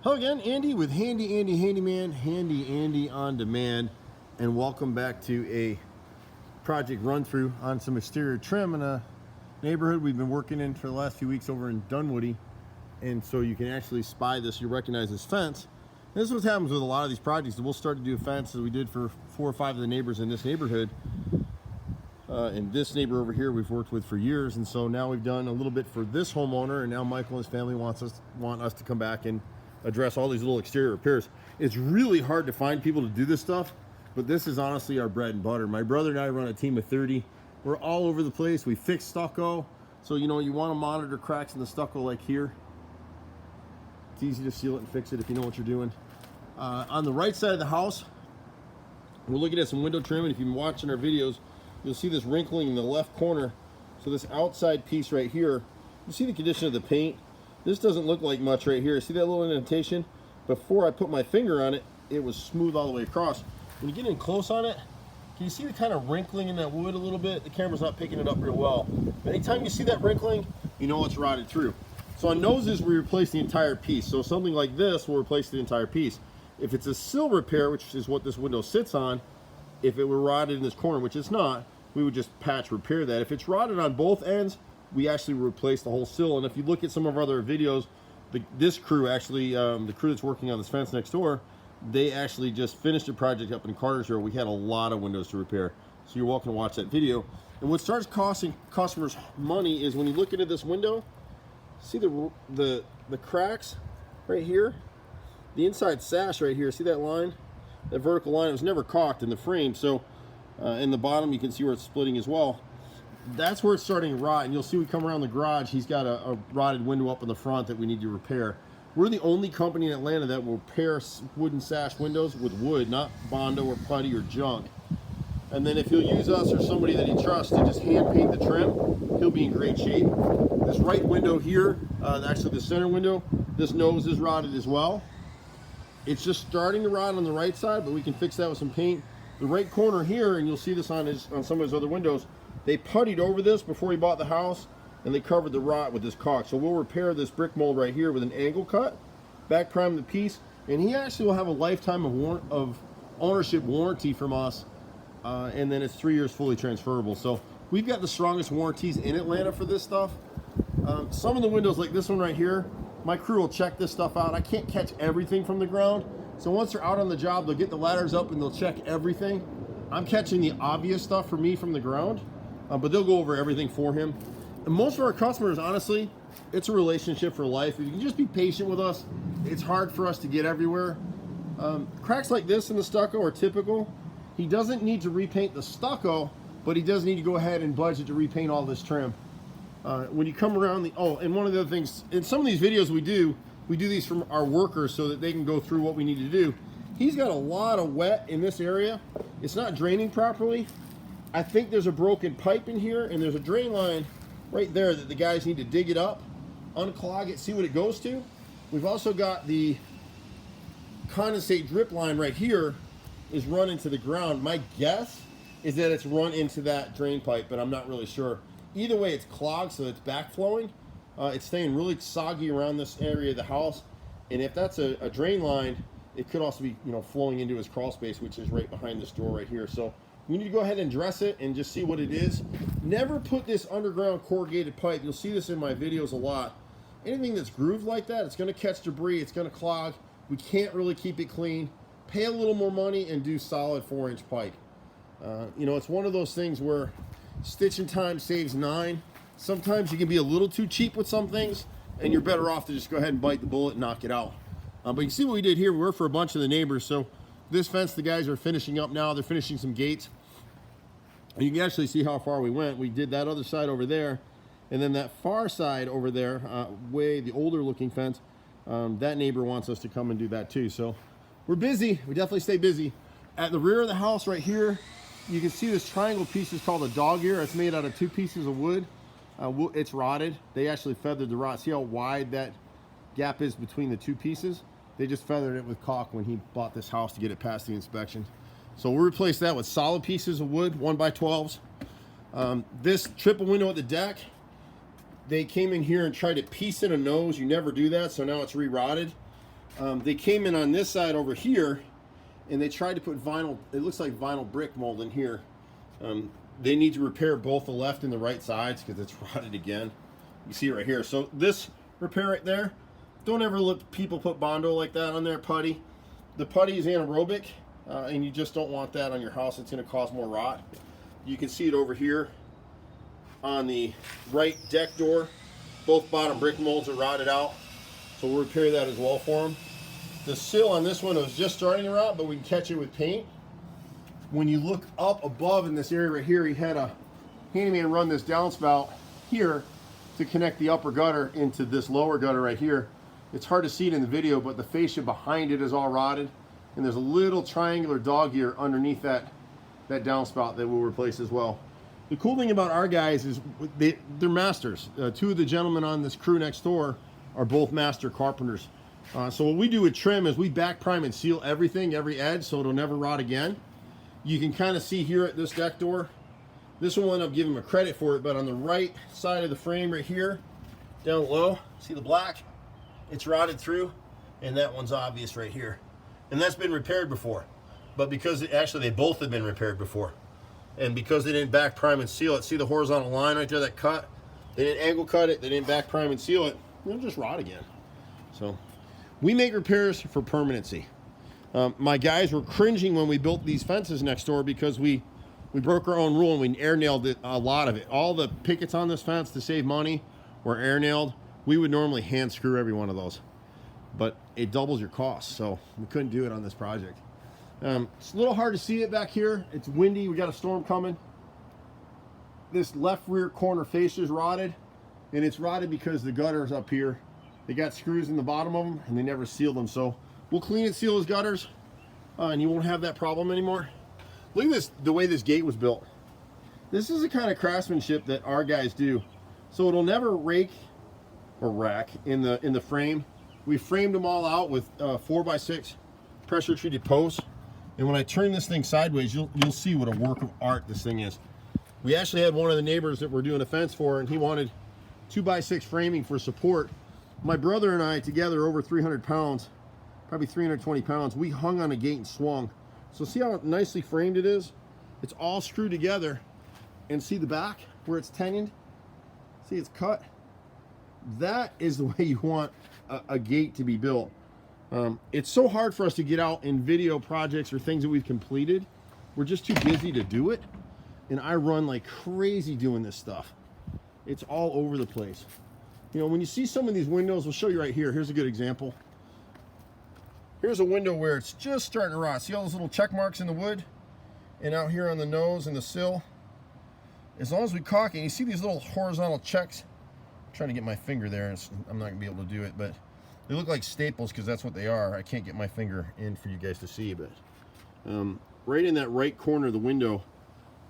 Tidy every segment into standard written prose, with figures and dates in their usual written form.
Hello again, Andy with Handy Andy Handyman, Handy Andy on Demand, and welcome back to a project run through on some exterior trim in a neighborhood we've been working in for the last few weeks over in Dunwoody. And so you can actually spy this, you recognize this fence. And this is what happens with a lot of these projects. We'll start to do a fence as we did for 4 or 5 of the neighbors in this neighborhood. And this neighbor over here we've worked with for years, and so now we've done a little bit for this homeowner, and now Michael and his family want us to come back and address all these little exterior repairs. It's really hard to find people to do this stuff, but this is honestly our bread and butter. My brother and I run a team of 30. We're all over the place. We fix stucco, so you know you want to monitor cracks in the stucco like here. It's easy to seal it and fix it if you know what you're doing. On the right side of the house, we're looking at some window trim, and if you've been watching our videos, you'll see this wrinkling in the left corner. So this outside piece right here, you see the condition of the paint. This doesn't look like much right here. See that little indentation? Before I put my finger on it, it was smooth all the way across. When you get in close on it, can you see the kind of wrinkling in that wood a little bit? The camera's not picking it up real well. But anytime you see that wrinkling, you know it's rotted through. So on noses, we replace the entire piece. So something like this will replace the entire piece. If it's a sill repair, which is what this window sits on, if it were rotted in this corner, which it's not, we would just patch repair that. If it's rotted on both ends, we actually replace the whole sill. And if you look at some of our other videos, this crew actually, the crew that's working on this fence next door, they actually just finished a project up in Cartersville. We had a lot of windows to repair. So you're welcome to watch that video. And what starts costing customers money is when you look into this window, see the cracks right here? The inside sash right here, see that line? That vertical line, it was never caulked in the frame. So in the bottom, you can see where it's splitting as well. That's where it's starting to rot, and you'll see we come around the garage, he's got a rotted window up in the front that we need to repair. We're the only company in Atlanta that will repair wooden sash windows with wood, not Bondo or putty or junk. And then if you'll use us or somebody that he trusts to just hand paint the trim, he'll be in great shape. This right window here, actually the center window, this nose is rotted as well. It's just starting to rot on the right side, but we can fix that with some paint. The right corner here, and you'll see this on some of his other windows, they puttied over this before he bought the house, and they covered the rot with this caulk. So we'll repair this brick mold right here with an angle cut, back prime the piece, and he actually will have a lifetime of ownership warranty from us, and then it's 3 years fully transferable. So we've got the strongest warranties in Atlanta for this stuff. Some of the windows like this one right here, my crew will check this stuff out. I can't catch everything from the ground. So once they're out on the job, they'll get the ladders up and they'll check everything. I'm catching the obvious stuff for me from the ground. But they'll go over everything for him. And most of our customers, honestly, it's a relationship for life. If you can just be patient with us, it's hard for us to get everywhere. Cracks like this in the stucco are typical. He doesn't need to repaint the stucco, but he does need to go ahead and budget to repaint all this trim. When you come around and one of the other things, in some of these videos we do these from our workers so that they can go through what we need to do. He's got a lot of wet in this area. It's not draining properly. I think there's a broken pipe in here, and there's a drain line right there that the guys need to dig it up, unclog it, see what it goes to. We've also got the condensate drip line right here is run into the ground. My guess is that it's run into that drain pipe, but I'm not really sure. Either way, it's clogged, so it's backflowing. It's staying really soggy around this area of the house, and if that's a drain line, it could also be flowing into his crawl space, which is right behind this door right here. So we need to go ahead and dress it and just see what it is. Never put this underground corrugated pipe. You'll see this in my videos a lot. Anything that's grooved like that, it's going to catch debris. It's going to clog. We can't really keep it clean. Pay a little more money and do solid 4-inch pipe. It's one of those things where stitching time saves 9. Sometimes you can be a little too cheap with some things, and you're better off to just go ahead and bite the bullet and knock it out. But you can see what we did here. We worked for a bunch of the neighbors. So this fence, the guys are finishing up now. They're finishing some gates. And you can actually see how far we went. We did that other side over there. And then that far side over there, the older looking fence, that neighbor wants us to come and do that too. So we're busy. We definitely stay busy. At the rear of the house right here, you can see this triangle piece is called a dog ear. It's made out of 2 pieces of wood. It's rotted. They actually feathered the rot. See how wide that gap is between the 2 pieces? They just feathered it with caulk when he bought this house to get it past the inspection. So we'll replace that with solid pieces of wood, 1x12s. This triple window at the deck, they came in here and tried to piece in a nose. You never do that, so now it's re-rotted. They came in on this side over here, and they tried to put vinyl, it looks like vinyl brick mold in here. They need to repair both the left and the right sides because it's rotted again. You see it right here. So this repair right there, don't ever let people put Bondo like that on their putty. The putty is anaerobic, and you just don't want that on your house. It's going to cause more rot. You can see it over here on the right deck door. Both bottom brick molds are rotted out, so we'll repair that as well for them. The sill on this one was just starting to rot, but we can catch it with paint. When you look up above in this area right here, he had a handyman run this downspout here to connect the upper gutter into this lower gutter right here. It's hard to see it in the video, but the fascia behind it is all rotted, and there's a little triangular dog ear underneath that downspout that we'll replace as well. The cool thing about our guys is they're masters. Two of the gentlemen on this crew next door are both master carpenters. So what we do with trim is we back prime and seal everything, every edge, so it'll never rot again. You can kind of see here at this deck door, this one I'll give him a credit for it, but on the right side of the frame right here, down low, see the black? It's rotted through, and that one's obvious right here. And that's been repaired before. But because actually they both have been repaired before. And because they didn't back prime and seal it, see the horizontal line right there that cut? They didn't angle cut it, they didn't back prime and seal it, it'll just rot again. So we make repairs for permanency. My guys were cringing when we built these fences next door because we broke our own rule and we air nailed it, a lot of it. All the pickets on this fence to save money were air nailed. We would normally hand screw every one of those, but it doubles your cost, so we couldn't do it on this project. It's a little hard to see it back here. It's windy, we got a storm coming. This left rear corner fascia is rotted, and it's rotted because the gutters up here, they got screws in the bottom of them and they never sealed them. So we'll clean and seal those gutters, and you won't have that problem anymore. Look at this, the way this gate was built. This is the kind of craftsmanship that our guys do. So it'll never rake or rack in the frame. We framed them all out with 4x6 pressure treated posts. And when I turn this thing sideways, you'll see what a work of art this thing is. We actually had one of the neighbors that we're doing a fence for, and he wanted 2x6 framing for support. My brother and I together, over 300 pounds, probably 320 pounds, we hung on a gate and swung. So see how nicely framed it is? It's all screwed together. And see the back where it's tenioned? See, it's cut. That is the way you want a gate to be built. It's so hard for us to get out in video projects or things that we've completed. We're just too busy to do it. And I run like crazy doing this stuff. It's all over the place. You know, when you see some of these windows, we'll show you right here. Here's a good example. Here's a window where it's just starting to rot. See all those little check marks in the wood? And out here on the nose and the sill? As long as we caulk it, you see these little horizontal checks? I'm trying to get my finger there, and I'm not gonna be able to do it, but they look like staples because that's what they are. I can't get my finger in for you guys to see, but right in that right corner of the window,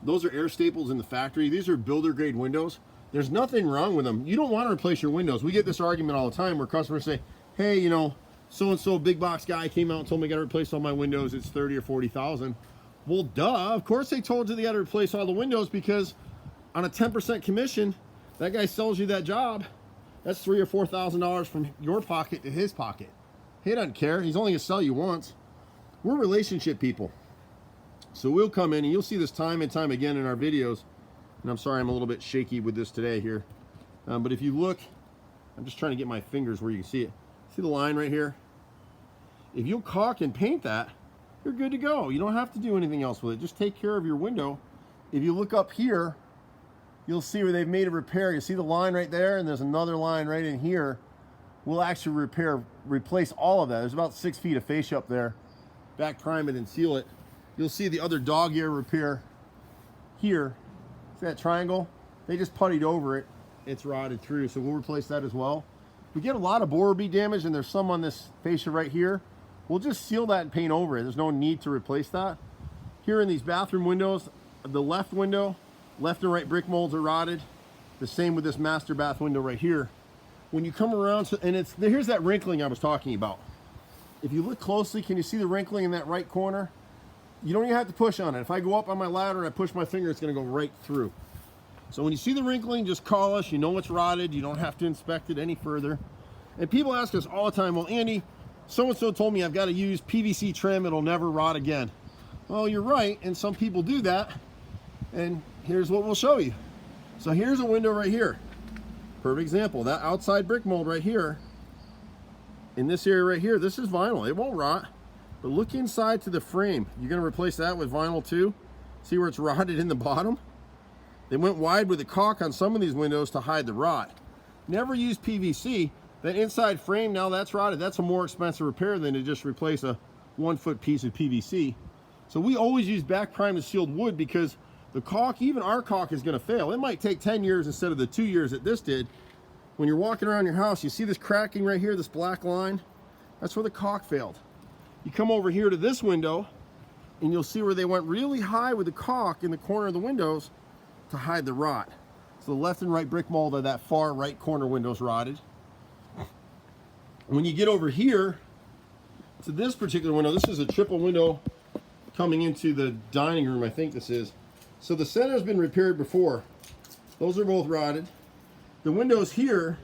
those are air staples in the factory. These are builder grade windows. There's nothing wrong with them. You don't want to replace your windows. We get this argument all the time where customers say, hey, you know, so-and-so big box guy came out and told me I got to replace all my windows. It's 30 or 40,000. Well, duh, of course they told you they got to replace all the windows, because on a 10% commission, that guy sells you that job. That's $3,000 or $4,000 from your pocket to his pocket. He doesn't care. He's only gonna sell you once. We're relationship people. So we'll come in, and you'll see this time and time again in our videos. And I'm sorry I'm a little bit shaky with this today here. But if you look, I'm just trying to get my fingers where you can see it. See the line right here? If you'll caulk and paint that, you're good to go. You don't have to do anything else with it. Just take care of your window. If you look up here, you'll see where they've made a repair. You see the line right there, and there's another line right in here. We'll actually replace all of that. There's about 6 feet of fascia up there. Back prime it and seal it. You'll see the other dog ear repair here. See that triangle? They just puttied over it. It's rotted through, so we'll replace that as well. We get a lot of borer bead damage, and there's some on this fascia right here. We'll just seal that and paint over it. There's no need to replace that. Here in these bathroom windows, the left window, left and right brick molds are rotted. The same with this master bath window right here. When you come around, and here's that wrinkling I was talking about. If you look closely, can you see the wrinkling in that right corner? You don't even have to push on it. If I go up on my ladder and I push my finger, it's gonna go right through. So when you see the wrinkling, just call us. You know it's rotted. You don't have to inspect it any further. And people ask us all the time, well, Andy, so-and-so told me I've got to use PVC trim, it'll never rot again. Well, you're right, and some people do that, and here's what we'll show you. So here's a window right here. Perfect example. That outside brick mold right here, in this area right here, this is vinyl. It won't rot. But look inside to the frame. You're going to replace that with vinyl too. See where it's rotted in the bottom? They went wide with the caulk on some of these windows to hide the rot. Never use PVC. That inside frame, now that's rotted. That's a more expensive repair than to just replace a 1-foot piece of PVC. So we always use back primed and sealed wood because the caulk, even our caulk, is going to fail. It might take 10 years instead of the 2 years that this did. When you're walking around your house, you see this cracking right here, this black line? That's where the caulk failed. You come over here to this window, and you'll see where they went really high with the caulk in the corner of the windows to hide the rot. So the left and right brick mold of that far right corner window's rotted. When you get over here to this particular window, this is a triple window coming into the dining room, I think this is. So the center's been repaired before. Those are both rotted. The windows here,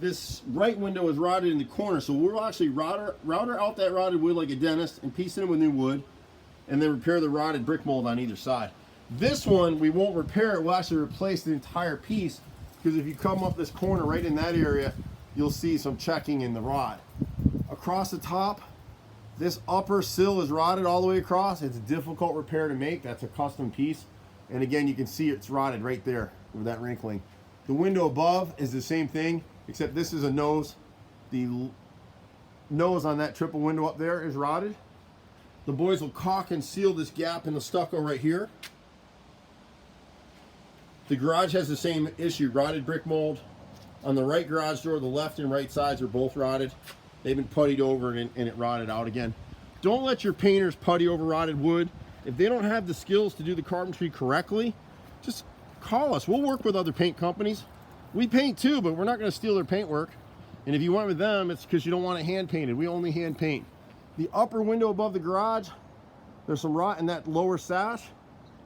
this right window is rotted in the corner, so we'll actually router out that rotted wood like a dentist and piece it in with new wood, and then repair the rotted brick mold on either side. This one, we won't repair it, we'll actually replace the entire piece, because if you come up this corner right in that area, you'll see some checking in the rot. Across the top, this upper sill is rotted all the way across. It's a difficult repair to make. That's a custom piece. And again, you can see it's rotted right there with that wrinkling. The window above is the same thing, except this is a nose. The nose on that triple window up there is rotted. The boys will caulk and seal this gap in the stucco right here. The garage has the same issue, rotted brick mold. On the right garage door, the left and right sides are both rotted. They've been puttied over and it rotted out again. Don't let your painters putty over rotted wood. If they don't have the skills to do the carpentry correctly, just call us. We'll work with other paint companies. We paint too, but we're not going to steal their paint work. And if you went with them, it's because you don't want it hand painted. We only hand paint. The upper window above the garage, there's some rot in that lower sash.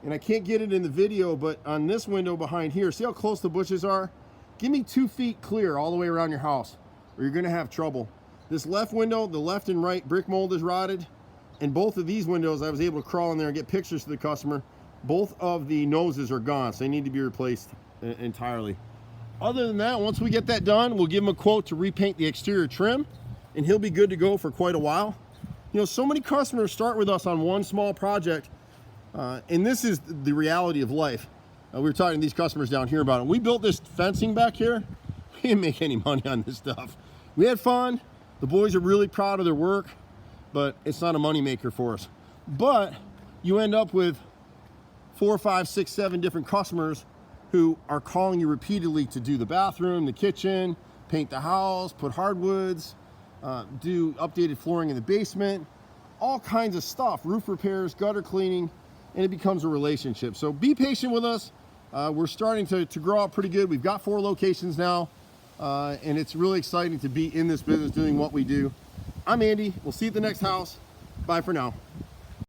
And I can't get it in the video, but on this window behind here, see how close the bushes are? Give me 2 feet clear all the way around your house, or you're going to have trouble. This left window, the left and right brick mold is rotted. And both of these windows, I was able to crawl in there and get pictures to the customer. Both of the noses are gone, so they need to be replaced entirely. Other than that, once we get that done, we'll give him a quote to repaint the exterior trim, and he'll be good to go for quite a while. You know, so many customers start with us on one small project, and this is the reality of life. We were talking to these customers down here about it. We built this fencing back here. We didn't make any money on this stuff. We had fun. The boys are really proud of their work, but it's not a money maker for us. But you end up with 4, 5, 6, 7 different customers who are calling you repeatedly to do the bathroom, the kitchen, paint the house, put hardwoods, do updated flooring in the basement, all kinds of stuff, roof repairs, gutter cleaning, and it becomes a relationship. So be patient with us. We're starting to grow out pretty good. We've got 4 locations now, and it's really exciting to be in this business doing what we do. I'm Andy. We'll see you at the next house. Bye for now.